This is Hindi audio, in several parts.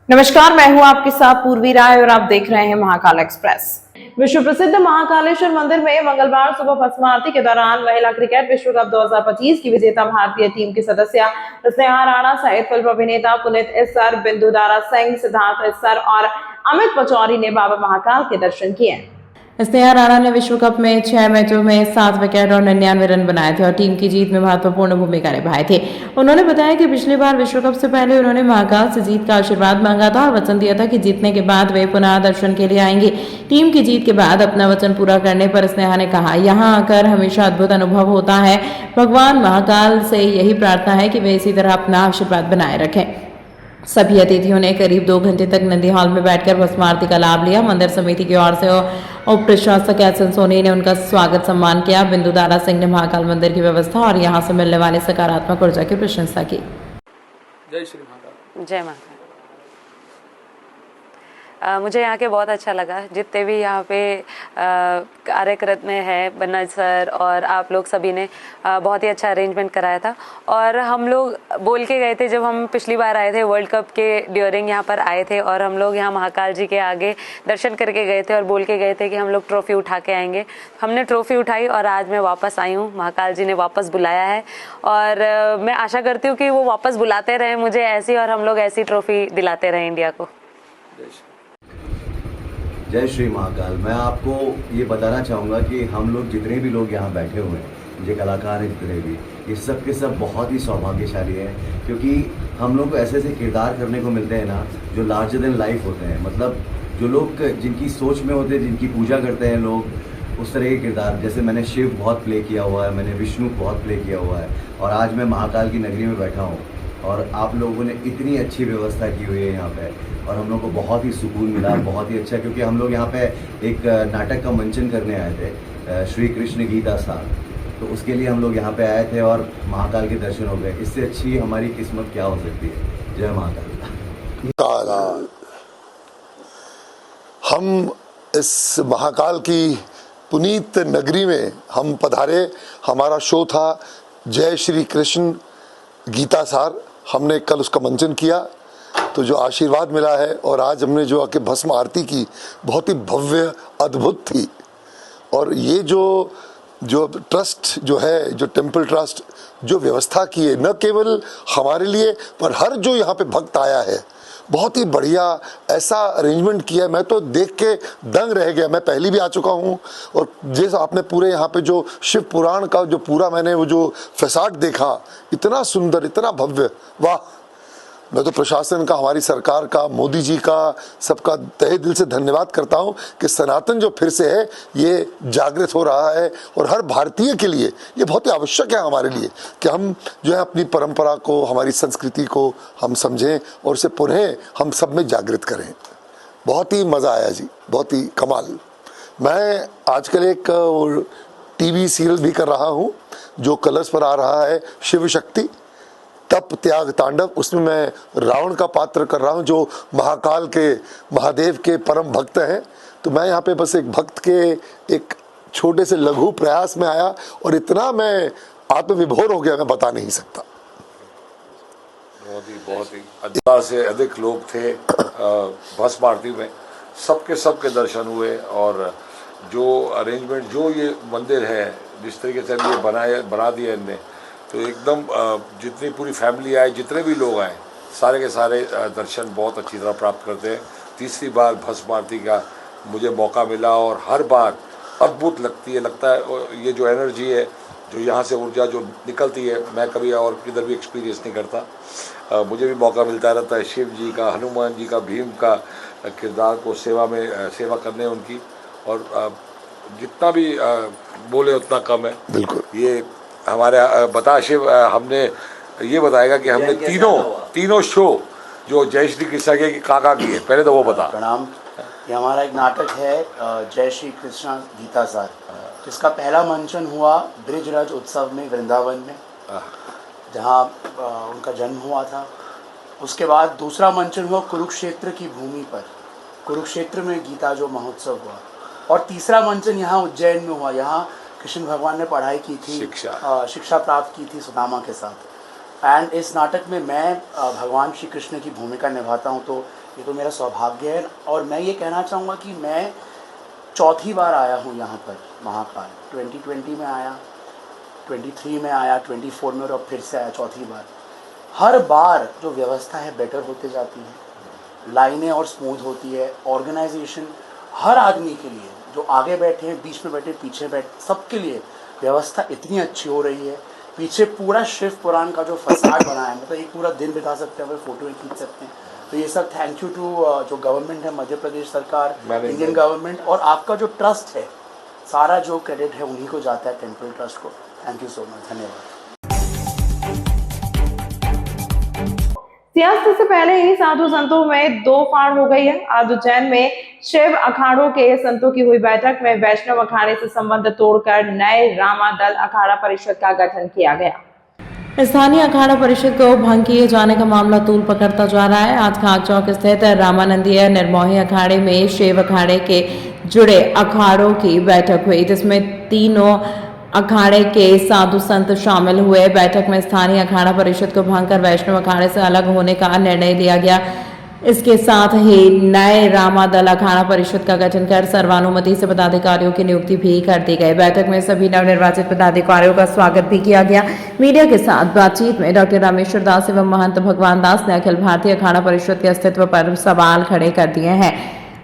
नमस्कार, मैं हूं आपके साथ पूर्वी राय और आप देख रहे हैं महाकाल एक्सप्रेस। विश्व प्रसिद्ध महाकालेश्वर मंदिर में मंगलवार सुबह भस्म आरती के दौरान महिला क्रिकेट विश्व कप 2025 की विजेता भारतीय टीम की सदस्य स्नेहा राणा सहित फिल्म अभिनेता पुनीत इस्सर, बिंदु दारा सिंह, सिद्धार्थ इस्सर और अमित पचौरी ने बाबा महाकाल के दर्शन किए। स्नेहा राणा ने विश्व कप में 6 मैचों में 7 विकेट और 99 रन बनाए थे और टीम की जीत में महत्वपूर्ण भूमिका निभाई थी। उन्होंने बताया कि पिछली बार विश्व कप से पहले उन्होंने महाकाल से जीत का आशीर्वाद मांगा था और वचन दिया था कि जीतने के बाद वे पुनः दर्शन के लिए आएंगी। टीम की जीत के बाद अपना वचन पूरा करने पर स्नेहा ने कहा, यहाँ आकर हमेशा अद्भुत अनुभव होता है। भगवान महाकाल से यही प्रार्थना है कि वे इसी तरह अपना आशीर्वाद बनाए रखें। सभी अतिथियों ने करीब 2 घंटे तक नंदी हॉल में बैठकर भस्म आरती का लाभ लिया। मंदिर समिति की ओर से उप प्रशासक एस.एन. सोनी ने उनका स्वागत सम्मान किया। बिंदु दारा सिंह ने महाकाल मंदिर की व्यवस्था और यहां से मिलने वाले सकारात्मक ऊर्जा की प्रशंसा की। जय श्री महाकाल। जय महाकाल। मुझे यहाँ के बहुत अच्छा लगा। जितने भी यहाँ पे कार्यक्रत में है, बनज सर और आप लोग सभी ने बहुत ही अच्छा अरेंजमेंट कराया था। और हम लोग बोल के गए थे, जब हम पिछली बार आए थे वर्ल्ड कप के ड्यूरिंग यहाँ पर आए थे और हम लोग यहाँ महाकाल जी के आगे दर्शन करके गए थे और बोल के गए थे कि हम लोग ट्रॉफी उठा के आएंगे। हमने ट्रॉफी उठाई और आज मैं वापस आई हूँ। महाकाल जी ने वापस बुलाया है और मैं आशा करती हूँ कि वो वापस बुलाते रहे मुझे ऐसी, और हम लोग ऐसी ट्रॉफी दिलाते रहे इंडिया को। जय श्री महाकाल। मैं आपको ये बताना चाहूँगा कि हम लोग जितने भी लोग यहाँ बैठे हुए हैं, ये कलाकार हैं जितने भी, ये सब के सब बहुत ही सौभाग्यशाली हैं, क्योंकि हम लोग को ऐसे ऐसे किरदार करने को मिलते हैं ना, जो लार्जर देन लाइफ होते हैं। मतलब जो लोग जिनकी सोच में होते हैं, जिनकी पूजा करते हैं लोग, उस तरह के किरदार। जैसे मैंने शिव बहुत प्ले किया हुआ है, मैंने विष्णु बहुत प्ले किया हुआ है, और आज मैं महाकाल की नगरी में बैठा हूँ और आप लोगों ने इतनी अच्छी व्यवस्था की हुई है यहाँ पे, और हम लोग को बहुत ही सुकून मिला, बहुत ही अच्छा। क्योंकि हम लोग यहाँ पे एक नाटक का मंचन करने आए थे, श्री कृष्ण गीता सार, तो उसके लिए हम लोग यहाँ पे आए थे और महाकाल के दर्शन हो गए। इससे अच्छी हमारी किस्मत क्या हो सकती है। जय महाकाल। हम इस महाकाल की पुनीत नगरी में हम पधारे। हमारा शो था जय श्री कृष्ण गीता सार। हमने कल उसका मंचन किया तो जो आशीर्वाद मिला है, और आज हमने जो आके भस्म आरती की, बहुत ही भव्य अद्भुत थी। और ये जो ट्रस्ट जो है, जो टेम्पल ट्रस्ट जो व्यवस्था की है, न केवल हमारे लिए पर हर जो यहाँ पे भक्त आया है, बहुत ही बढ़िया ऐसा अरेंजमेंट किया है। मैं तो देख के दंग रह गया। मैं पहले भी आ चुका हूँ, और जैसे आपने पूरे यहाँ पे जो शिव पुराण का जो पूरा मैंने वो जो फैसाड देखा, इतना सुंदर, इतना भव्य, वाह। मैं तो प्रशासन का, हमारी सरकार का, मोदी जी का, सबका तहे दिल से धन्यवाद करता हूँ कि सनातन जो फिर से है ये जागृत हो रहा है। और हर भारतीय के लिए ये बहुत ही आवश्यक है हमारे लिए कि हम जो है अपनी परंपरा को, हमारी संस्कृति को हम समझें और उसे पुनः हम सब में जागृत करें। बहुत ही मज़ा आया जी, बहुत ही कमाल। मैं आजकल एक टीवी सीरियल भी कर रहा हूँ जो कलर्स पर आ रहा है, शिव शक्ति तप त्याग तांडव। उसमें मैं रावण का पात्र कर रहा हूँ, जो महाकाल के, महादेव के परम भक्त हैं। तो मैं यहाँ पे बस एक भक्त के एक छोटे से लघु प्रयास में आया और इतना मैं आत्मविभोर हो गया, मैं बता नहीं सकता। बहुत ही 1000 से अधिक लोग थे भस्म आरती में। सबके दर्शन हुए, और जो अरेंजमेंट, जो ये मंदिर है, जिस तरीके से ये बना दिया इनने, तो एकदम जितनी पूरी फैमिली आए, जितने भी लोग आए, सारे के सारे दर्शन बहुत अच्छी तरह प्राप्त करते हैं। तीसरी बार भस्म आरती का मुझे मौका मिला और हर बार अद्भुत लगता है। ये जो एनर्जी है, जो यहाँ से ऊर्जा जो निकलती है, मैं कभी और किधर भी एक्सपीरियंस नहीं करता। मुझे भी मौका मिलता रहता है शिव जी का, हनुमान जी का, भीम का किरदार को सेवा करने उनकी, और जितना भी बोले उतना कम है। बिल्कुल। ये हमारे बता शिव, हमने ये बताएगा कि हमने तीनों शो जो जय श्री कृष्ण के काका की है, पहले तो वो बता। प्रणाम। ये हमारा एक नाटक है जय श्री कृष्ण गीता सार, जिसका पहला मंचन हुआ ब्रिजराज उत्सव में वृंदावन में, जहाँ उनका जन्म हुआ था। उसके बाद दूसरा मंचन हुआ कुरुक्षेत्र की भूमि पर, कुरुक्षेत्र में गीता जो महोत्सव हुआ। और तीसरा मंचन यहाँ उज्जैन में हुआ। यहाँ कृष्ण भगवान ने पढ़ाई की थी, शिक्षा प्राप्त की थी सुदामा के साथ। एंड इस नाटक में मैं भगवान श्री कृष्ण की भूमिका निभाता हूँ। तो ये तो मेरा सौभाग्य है। और मैं ये कहना चाहूँगा कि मैं चौथी बार आया हूँ यहाँ पर महाकाल। 2020 में आया, 23 में आया, 24 में, और अब फिर से आया चौथी बार। हर बार जो व्यवस्था है बेटर होते जाती है, लाइनें और स्मूथ होती है, ऑर्गेनाइजेशन हर आदमी के लिए, जो आगे बैठे हैं, बीच में बैठे, पीछे बैठे, सबके लिए व्यवस्था इतनी अच्छी हो रही है। पीछे पूरा शिव पुराण का जो फसाड बना है, मतलब एक पूरा दिन बिता सकते हैं, फोटो भी खींच सकते हैं। तो ये सब थैंक यू टू जो गवर्नमेंट है, मध्य प्रदेश सरकार, इंडियन गवर्नमेंट, और आपका जो ट्रस्ट है, सारा जो क्रेडिट है उन्हीं को जाता है, टेम्पल ट्रस्ट को। थैंक यू सो मच, धन्यवाद। सियासत से पहले ही साधु संतों में दो फाड़ हो गई है। आज उज्जैन में शिव अखाड़ों के संतों की हुई बैठक में वैष्णव अखाड़े से संबंध तोड़कर नए रामादल अखाड़ा परिषद का गठन किया गया। स्थानीय अखाड़ा परिषद को भंग किए जाने का मामला तूल पकड़ता जा रहा है। आज खाक चौक स्थित रामानंदीय निर्मोही अखाड़े में शिव अखाड़े के जुड़े अखाड़ों की बैठक हुई, जिसमें तीनों अखाड़े के साधु संत शामिल हुए। बैठक में स्थानीय अखाड़ा परिषद को भंग कर वैष्णव अखाड़े से अलग होने का निर्णय लिया गया। इसके साथ ही नए रामादल अखाड़ा परिषद का गठन कर सर्वानुमति से पदाधिकारियों की नियुक्ति भी कर दी गई। बैठक में सभी नवनिर्वाचित पदाधिकारियों का स्वागत भी किया गया। मीडिया के साथ बातचीत में डॉक्टर रामेश्वर दास एवं महंत भगवान दास ने अखिल भारतीय अखाड़ा परिषद के अस्तित्व पर सवाल खड़े कर दिए हैं।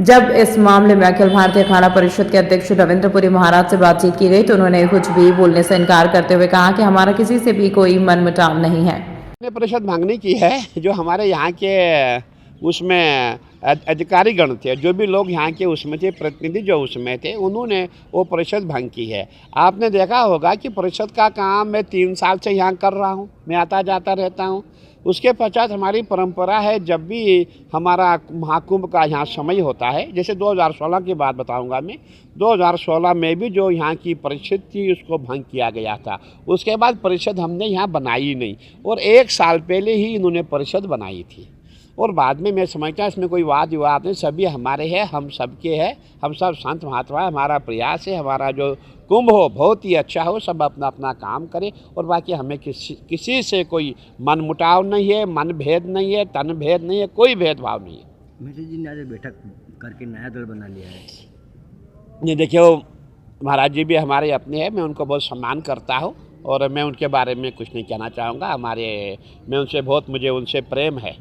जब इस मामले में अखिल भारतीय अखाड़ा परिषद के अध्यक्ष रविंद्रपुरी महाराज से बातचीत की गई तो उन्होंने कुछ भी बोलने से इनकार करते हुए कहा कि हमारा किसी से भी कोई मनमुटाव नहीं है। परिषद मांगने की है जो हमारे यहाँ के उसमें अधिकारी गण थे, जो भी लोग यहाँ के उसमें थे, प्रतिनिधि जो उसमें थे, उन्होंने वो परिषद भंग की है। आपने देखा होगा कि परिषद का काम मैं 3 साल से यहाँ कर रहा हूँ, मैं आता जाता रहता हूँ। उसके पश्चात हमारी परंपरा है, जब भी हमारा महाकुंभ का यहाँ समय होता है, जैसे 2016 की बात बताऊंगा मैं, 2016 में भी जो यहाँ की परिषद थी उसको भंग किया गया था। उसके बाद परिषद हमने यहाँ बनाई नहीं, और 1 साल पहले ही इन्होंने परिषद बनाई थी। और बाद में मैं समझता हूँ इसमें कोई वाद विवाद नहीं, सभी हमारे हैं, हम सबके हैं, हम सब संत महात्मा है। हमारा प्रयास है हमारा जो कुंभ हो बहुत ही अच्छा हो, सब अपना अपना काम करें, और बाकी हमें किसी से कोई मनमुटाव नहीं है, मन भेद नहीं है, तन भेद नहीं है, कोई भेदभाव नहीं है। मिश्र जी ने आज बैठक करके नया दल बना लिया है। ये देखियो, महाराज जी भी हमारे अपने हैं, मैं उनको बहुत सम्मान करता हूँ, और मैं उनके बारे में कुछ नहीं कहना चाहूँगा। मैं उनसे मुझे उनसे प्रेम है,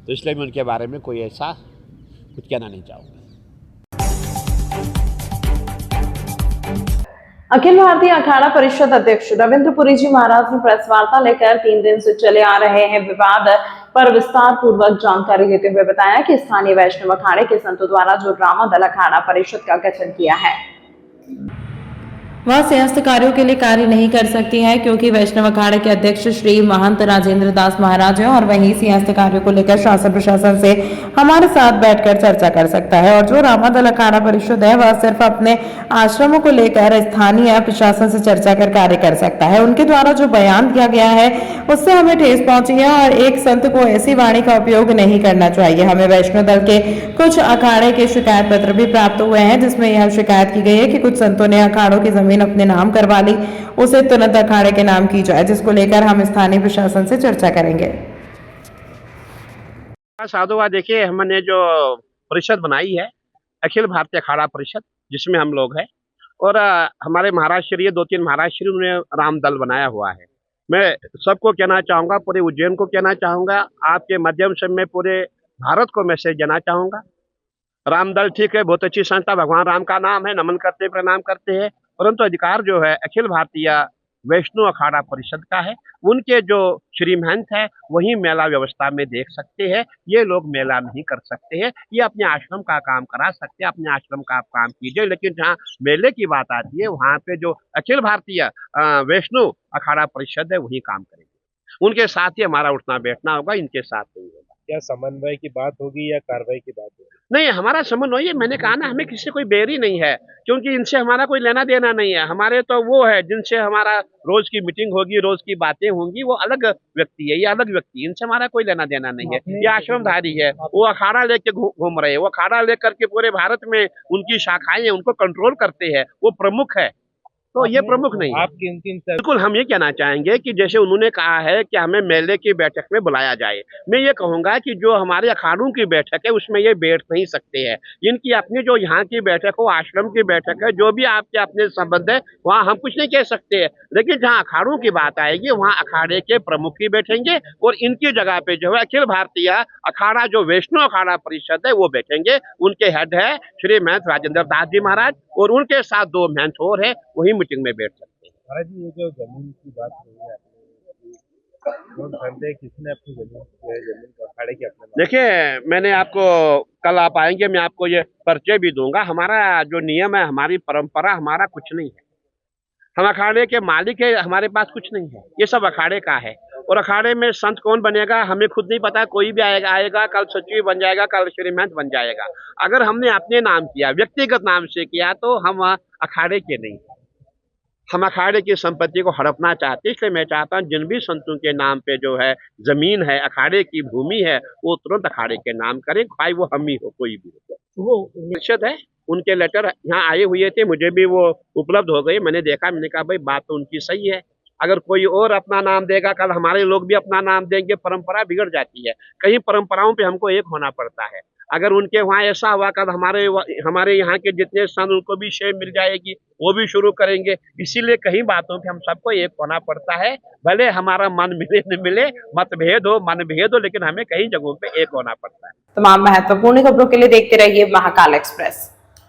तो इसलिए मैं उनके बारे में कोई ऐसा कुछ कहना नहीं चाहूँगा। अखिल भारतीय अखाड़ा परिषद अध्यक्ष रविंद्रपुरी जी महाराज ने प्रेस वार्ता लेकर 3 दिन से चले आ रहे हैं विवाद पर विस्तार पूर्वक जानकारी देते हुए बताया कि स्थानीय वैष्णव अखाड़े के संतों द्वारा जो रामादल अखाड़ा परिषद का गठन किया है, वह सियासत कार्यों के लिए कार्य नहीं कर सकती है, क्योंकि वैष्णव अखाड़े के अध्यक्ष श्री महंत राजेंद्र दास महाराज हैं, और वही सियासत कार्यों को लेकर शासन प्रशासन से हमारे साथ बैठकर चर्चा कर सकता है। और जो रामादल अखाड़ा परिषद है वह सिर्फ अपने आश्रमों को लेकर स्थानीय प्रशासन से चर्चा कर कार्य कर सकता है। उनके द्वारा जो बयान दिया गया है उससे हमें ठेस पहुंची है, और एक संत को ऐसी वाणी का उपयोग नहीं करना चाहिए। हमें वैष्णव दल के कुछ अखाड़े के शिकायत पत्र भी प्राप्त हुए हैं, जिसमें यह शिकायत की गई है कि कुछ संतों ने अखाड़ों की जमीन अपने नाम करवा ली, उसे तुरंत अखाड़े के नाम की जाए, जिसको लेकर हम स्थानीय प्रशासन से चर्चा करेंगे। साधुवाद, देखिए हमने जो परिषद बनाई है अखिल भारतीय अखाड़ा परिषद, जिसमें हम लोग हैं, और हमारे महाराज श्री 2-3 महाराज श्री उन्होंने रामदल बनाया हुआ है। मैं सबको कहना चाहूँगा, पूरे उज्जैन को कहना चाहूँगा, आपके माध्यम से मैं पूरे भारत को मैसेज देना चाहूँगा। रामदल ठीक है, बहुत अच्छी संस्था, भगवान राम का नाम है, नमन करते प्रणाम करते हैं, परंतु अधिकार जो है अखिल भारतीय वैष्णव अखाड़ा परिषद का है। उनके जो श्री महंत है वही मेला व्यवस्था में देख सकते हैं, ये लोग मेला नहीं कर सकते हैं, ये अपने आश्रम का काम करा सकते हैं, अपने आश्रम का आप काम कीजिए। लेकिन जहाँ मेले की बात आती है वहाँ पे जो अखिल भारतीय वैष्णव अखाड़ा परिषद है वही काम करेंगे, उनके साथ ही हमारा उठना बैठना होगा, इनके साथ नहीं होगा। क्या समन्वय की बात होगी या कार्रवाई की बात होगी? नहीं, हमारा समन्वय, मैंने कहा ना, हमें किसी से कोई बैरी नहीं है, क्योंकि इनसे हमारा कोई लेना देना नहीं है। हमारे तो वो है जिनसे हमारा रोज की मीटिंग होगी, रोज की बातें होंगी, वो अलग व्यक्ति है, ये अलग व्यक्ति, इनसे हमारा कोई लेना देना नहीं है। ये आश्रमधारी है, वो अखाड़ा लेके घूम रहे हैं, वो अखाड़ा लेकर के पूरे भारत में उनकी शाखाएं हैं, उनको कंट्रोल करते हैं, वो प्रमुख है। तो ये प्रमुख नहीं है। आपकी अंतिम बिल्कुल हम ये कहना चाहेंगे कि जैसे उन्होंने कहा है कि हमें मेले की बैठक में बुलाया जाए, मैं ये कहूंगा कि जो हमारे अखाड़ों की बैठक है उसमें ये बैठ नहीं सकते हैं। इनकी अपनी जो यहाँ की बैठक हो, आश्रम की बैठक है, जो भी आपके अपने संबंध है वहाँ हम कुछ नहीं कह सकते हैं। लेकिन जहाँ अखाड़ों की बात आएगी वहाँ अखाड़े के प्रमुख ही बैठेंगे और इनकी जगह पे जो है अखिल भारतीय अखाड़ा जो वैष्णव अखाड़ा परिषद है वो बैठेंगे। उनके हेड है श्री महंत राजेंद्र दास जी महाराज और उनके साथ 2 महंत और है, वही मीटिंग में बैठ सकते हैं। महाराज जी, ये जो जमीन की बात हुई है आपने, कौन समझे किसने अपनी जमीन को अखाड़े की अपने नाम? देखिए, मैंने आपको कल आप आएंगे, मैं आपको ये परिचय भी दूंगा। हमारा जो नियम है, हमारी परंपरा, हमारा कुछ नहीं है। हम अखाड़े के मालिक है, हमारे पास कुछ नहीं है, ये सब अखाड़े का है। और अखाड़े में संत कौन बनेगा हमें खुद नहीं पता। कोई भी आएगा कल सचिव बन जाएगा, कल श्री महंत बन जाएगा। अगर हमने अपने नाम किया, व्यक्तिगत नाम से किया, तो हम अखाड़े के नहीं, हम अखाड़े की संपत्ति को हड़पना चाहते हैं। इसलिए मैं चाहता हूँ जिन भी संतों के नाम पे जो है जमीन है, अखाड़े की भूमि है, वो तुरंत अखाड़े के नाम करें, भाई वो हम ही हो, कोई भी हो। वो परिषद है, उनके लेटर यहाँ आए हुए थे, मुझे भी वो उपलब्ध हो गए। मैंने देखा, मैंने कहा भाई बात तो उनकी सही है। अगर कोई और अपना नाम देगा, कल हमारे लोग भी अपना नाम देंगे, परंपरा बिगड़ जाती है। कहीं परंपराओं पे हमको एक होना पड़ता है। अगर उनके वहाँ ऐसा हुआ, कल हमारे यहाँ के जितने संत उनको भी शेयर मिल जाएगी, वो भी शुरू करेंगे। इसीलिए कहीं बातों पे हम सबको एक होना पड़ता है। भले हमारा मन मिले न मिले, मतभेद हो, मनभेद हो, लेकिन हमें कई जगहों पे एक होना पड़ता है। तमाम महत्वपूर्ण खबरों के लिए देखते रहिए महाकाल एक्सप्रेस।